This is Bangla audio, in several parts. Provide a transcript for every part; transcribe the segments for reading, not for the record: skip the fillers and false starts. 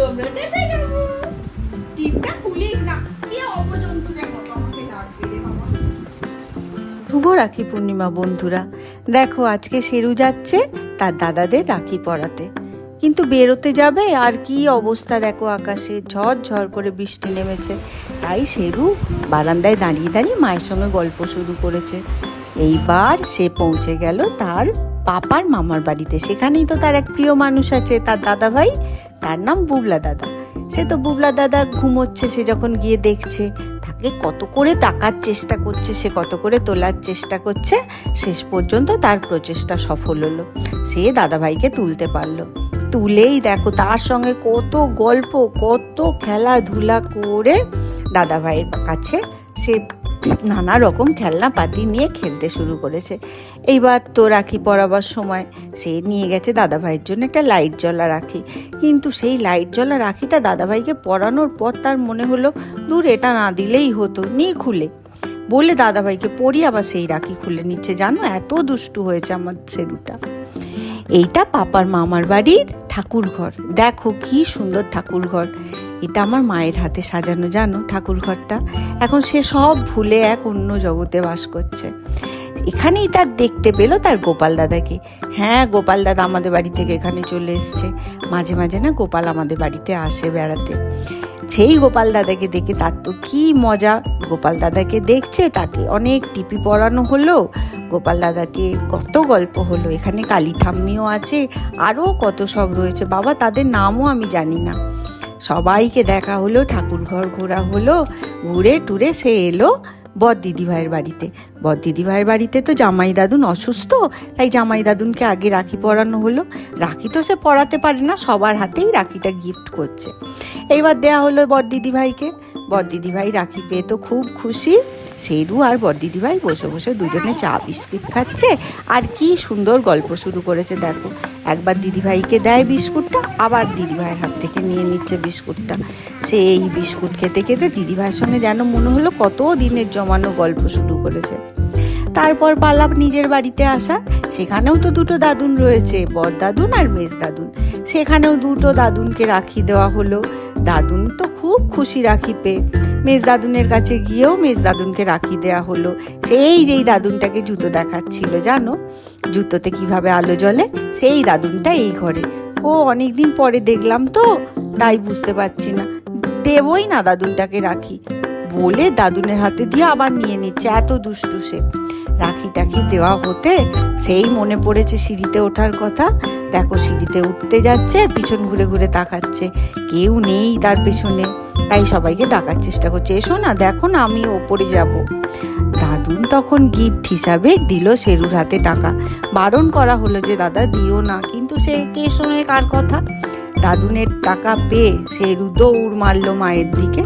আমরা যেতে যাবো। টিপটা খুলিস না, কি অপজন্তুটার মতো আমাকে লাগবে রে বাবা। শুভ রাখি পূর্ণিমা বন্ধুরা, দেখো আজকে শেরু যাচ্ছে তার দাদাদের রাখি পরাতে, কিন্তু বেরোতে যাবে আর কি অবস্থা দেখো, আকাশে ঝড় করে বৃষ্টি নেমেছে। তাই শেরু বারান্দায় দাঁড়িয়ে দাঁড়িয়ে মায়ের সঙ্গে গল্প শুরু করেছে। এইবার সে পৌঁছে গেল তার পাপার মামার বাড়িতে। সেখানেই তো তার এক প্রিয় মানুষ আছে, তার দাদা ভাই, তার নাম বুবলা দাদা। সে তো বুবলা দাদা ঘুমোচ্ছে, সে যখন গিয়ে দেখছে তাকে কত করে টাকার চেষ্টা করছে, সে কত করে তোলার চেষ্টা করছে, শেষ পর্যন্ত তার প্রচেষ্টা সফল হলো। সে দাদাভাইকে তুলতে পারলো। তুলেই দেখো তার সঙ্গে কত গল্প, কত খেলাধুলা করে দাদাভাইয়ের কাছে সে নানা রকম খেলনাপাতি নিয়ে খেলতে শুরু করেছে। এইবার তো রাখি পরাবার সময় সে নিয়ে গেছে দাদাভাইয়ের জন্য একটা লাইট জ্বলা রাখি, কিন্তু সেই লাইট জ্বলা রাখিটা দাদাভাইকে পরানোর পর তার মনে হলো দূর, এটা না দিলেই হতো, নিয়ে খুলে বলে দাদাভাইকে পরিয়ে আবার সেই রাখি খুলে নিচ্ছে। জানো, এত দুষ্টু হয়েছে আমার শেরুটা। এইটা পাপার মামার বাড়ির ঠাকুর ঘর, দেখো কি সুন্দর ঠাকুর ঘর। এটা আমার মায়ের হাতে সাজানো, জানো ঠাকুর ঘরটা। এখন সে সব ভুলে এক অন্য জগতে বাস করছে। এখানেই তার দেখতে পেলো তার গোপাল দাদাকে। হ্যাঁ, গোপাল দাদা আমাদের বাড়ি থেকে এখানে চলে এসছে। মাঝে মাঝে না গোপাল আমাদের বাড়িতে আসে বেড়াতে। সেই গোপাল দাদাকে দেখে তার তো কি মজা। গোপাল দাদাকে দেখছে, তাকে অনেক টিপি পরানো হলো, গোপাল দাদাকে কত গল্প হলো। এখানে কালী ঠাম্মিও আছে, আরও কত সব রয়েছে বাবা, তাদের নামও আমি জানি না। সবাইকে দেখা হলো, ঠাকুর ঘর ঘোরা হলো, ঘুরে টুরে সে এলো বর দিদিভাইয়ের বাড়িতে। বর দিদিভাইয়ের বাড়িতে তো জামাই দাদুন অসুস্থ, তাই জামাই দাদুনকে আগে রাখি পরানো হলো। রাখি তো সে পরাতে পারে না, সবার হাতেই রাখিটা গিফট করছে। এইবার দেয়া হলো বর দিদিভাইকে। বর দিদিভাই রাখি পেয়ে তো খুব খুশি। শেরু আর বর দিদিভাই বসে বসে দুজনে চা বিস্কুট খাচ্ছে, আর কি সুন্দর গল্প শুরু করেছে দেখো। একবার দিদিভাইকে দেয় বিস্কুটটা, আবার দিদিভাইয়ের হাত থেকে নিয়ে নিচ্ছে বিস্কুটটা। সে এই বিস্কুট খেতে খেতে দিদিভাইয়ের সঙ্গে যেন মনে হলো কত দিনের জমানো গল্প শুরু করেছে। তারপর পালা নিজের বাড়িতে আসা। সেখানেও তো দুটো দাদুন রয়েছে, বর দাদুন আর মেজ দাদুন। সেখানেও দুটো দাদুনকে রাখি দেওয়া হলো। দাদুন তো খুব খুশি রাখি পেয়ে। মেজ দাদুনের কাছে গিয়েও মেজ দাদুনকে রাখি দেওয়া হলো। সেই যেই দাদুনটাকে জুতো দেখাচ্ছিল, জানো জুতোতে কিভাবে আলো জ্বলে, সেই দাদুনটা এই ঘরে। ও অনেকদিন পরে দেখলাম তো, তাই বুঝতে পারছি না, দেবই না দাদুনটাকে রাখি বলে দাদুনের হাতে দিয়ে আবার নিয়ে নিচ্ছে। এত দুষ্টু সে। রাখি টাখি দেওয়া হতে সেই মনে পড়েছে সিঁড়িতে ওঠার কথা। দেখো সিঁড়িতে উঠতে যাচ্ছে, পিছন ঘুরে ঘুরে তাকাচ্ছে, কেউ নেই তার পেছনে। তাই সবাইকে ডাকার চেষ্টা করছে, এসো না, দেখো না আমি ওপরে যাব। দাদুন তখন গিফট হিসাবে দিল শেরুর হাতে টাকা। বারণ করা হলো যে দাদা দিও না, কিন্তু সে কে শোনে কার কথা। দাদুনের টাকা পেয়ে শেরু দৌড় মারলো মায়ের দিকে।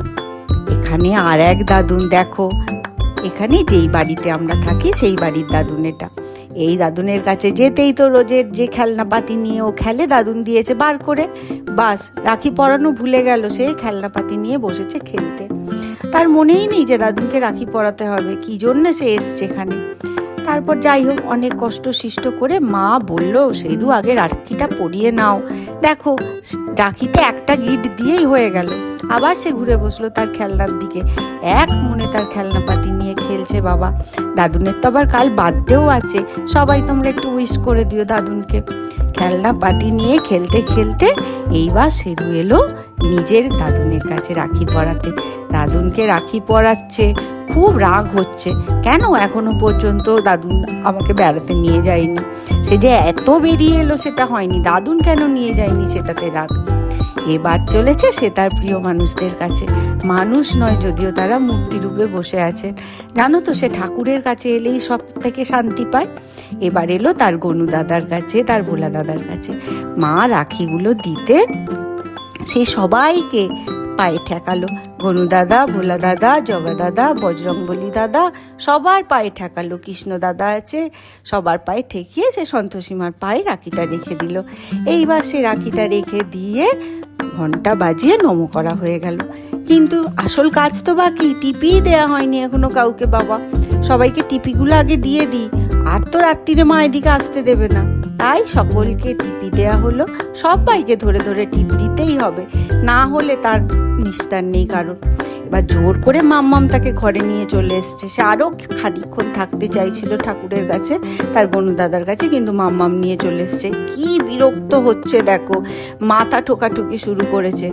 এখানে আর এক দাদুন, দেখো এখানে যেই বাড়িতে আমরা থাকি সেই বাড়ির দাদুন এটা। এই দাদুনের কাছে যেতেই তো রোজের যে খেলনাপাতি নিয়ে ও খেলে, দাদুন দিয়েছে বার করে। বাস রাখি পরানো ভুলে গেল, সে খেলনাপাতি নিয়ে বসেছে খেলতে। তার মনেই নেই যে দাদুনকে রাখি পরাতে হবে, কি জন্য সে এসছে এখানে। তারপর যাই হোক অনেক কষ্ট সৃষ্ট করে মা বলল, শেরু আগে রাখিটা পরিয়ে নাও। দেখো রাখিতে একটা গিট দিয়েই হয়ে গেল। আবার সে ঘুরে বসলো তার খেলনার দিকে, এক মনে তার খেলনাপাতি নিয়ে খেলছে। বাবা দাদুনের তো আবার কাল বার্থডেও আছে, সবাই তোমরা একটু উইশ করে দিও দাদুনকে। খেলনাপাতি নিয়ে খেলতে খেলতে এইবার শেরু এলো নিজের দাদুনের কাছে রাখি পরাতে। দাদুনকে রাখি পরাচ্ছে, খুব রাগ হচ্ছে, কেন এখনো পর্যন্ত দাদুন আমাকে বেড়াতে নিয়ে যায়নি। সে যে এত বেরিয়ে এলো সেটা হয়নি, দাদুন কেন নিয়ে যায়নি সেটাতে রাগ। এবার চলেছে সে তার প্রিয় মানুষদের কাছে। মানুষ নয় যদিও, তারা মূর্তি রূপে বসে আছেন। জানো তো সে ঠাকুরের কাছে এলেই সব থেকে শান্তি পায়। এবার এলো তার গনু দাদার কাছে, তার ভোলা দাদার কাছে। মা রাখিগুলো দিতে সে সবাইকে পায়ে ঠেকালো। গনু দাদা, ভোলা দাদা, জগা দাদা, বজরংবলী দাদা, সবার পায়ে ঠেকালো। কৃষ্ণ দাদা আছে, সবার পায়ে ঠেকিয়ে সে সন্তোষীমার পায়ে রাখিটা রেখে দিল। এইবার সে রাখিটা রেখে দিয়ে ঘন্টা বাজিয়ে নমো করা হয়ে গেল। কিন্তু আসল কাজ তো বাকি, টিপি দেয়া হয়নি এখনো কাউকে। বাবা সবাইকে টিপিগুলো আগে দিয়ে দিই, আর তো রাত্রিরে মা এদিকে আসতে দেবে না। তাই সকলকে টিপি দেয়া হলো। সবাইকে ধরে ধরে টিপ দিতেই হবে, না হলে তার নিস্তার নেই কারণ। এবার জোর করে মাম্মাম তাকে ঘরে নিয়ে চলে এসছে। সে আরও খানিকক্ষণ থাকতে চাইছিল ঠাকুরের কাছে, তার গনু দাদার কাছে, কিন্তু মাম্মাম নিয়ে চলে এসছে। কি বিরক্ত হচ্ছে দেখো, মাথা ঠোকাঠুকি শুরু করেছে,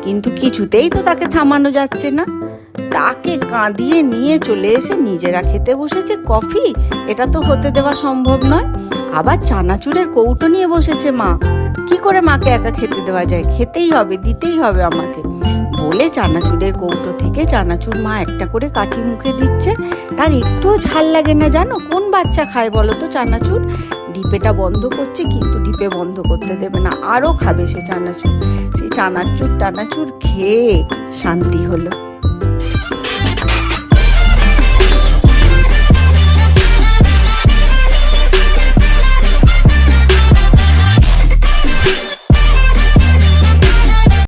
কিন্তু কিছুতেই তো তাকে থামানো যাচ্ছে না। তাকে কাঁদিয়ে নিয়ে চলে এসে নিজেরা খেতে বসেছে কফি। এটা তো হতে দেওয়া সম্ভব নয়। আবার চানাচুরের কৌটো নিয়ে বসেছে মা। কি করে মাকে একা খেতে দেওয়া যায়? খেতেই হবে, দিতেই হবে আমাকে বলে চানাচুরের কৌটো থেকে চানাচুর মা একটা করে কাঠি মুখে দিচ্ছে। তার একটুও ঝাল লাগে না জানো। কোন বাচ্চা খায় বলো তো চানাচুর? ডিপেটা বন্ধ করছে, কিন্তু ডিপে বন্ধ করতে দেবে না, আরও খাবে সে চানাচুর। সেই চানাচুর টানাচুর খেয়ে শান্তি হলো।